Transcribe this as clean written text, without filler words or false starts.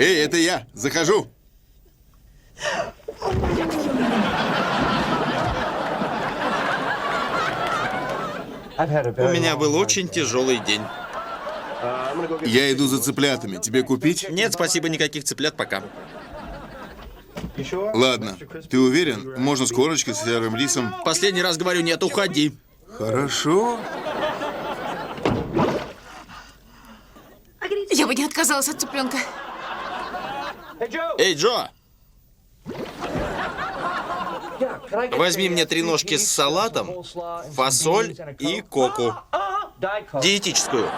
Эй, это я. Захожу. У меня был очень тяжелый день. Я иду за цыплятами. Тебе купить? Нет, спасибо, никаких цыплят пока. Ладно. Ты уверен? Можно с корочкой, с серым рисом. Последний раз говорю, нет, уходи. Хорошо. Я бы не отказалась от цыпленка. Эй, Джо! Возьми мне 3 ножки с салатом, фасоль и коку. Диетическую.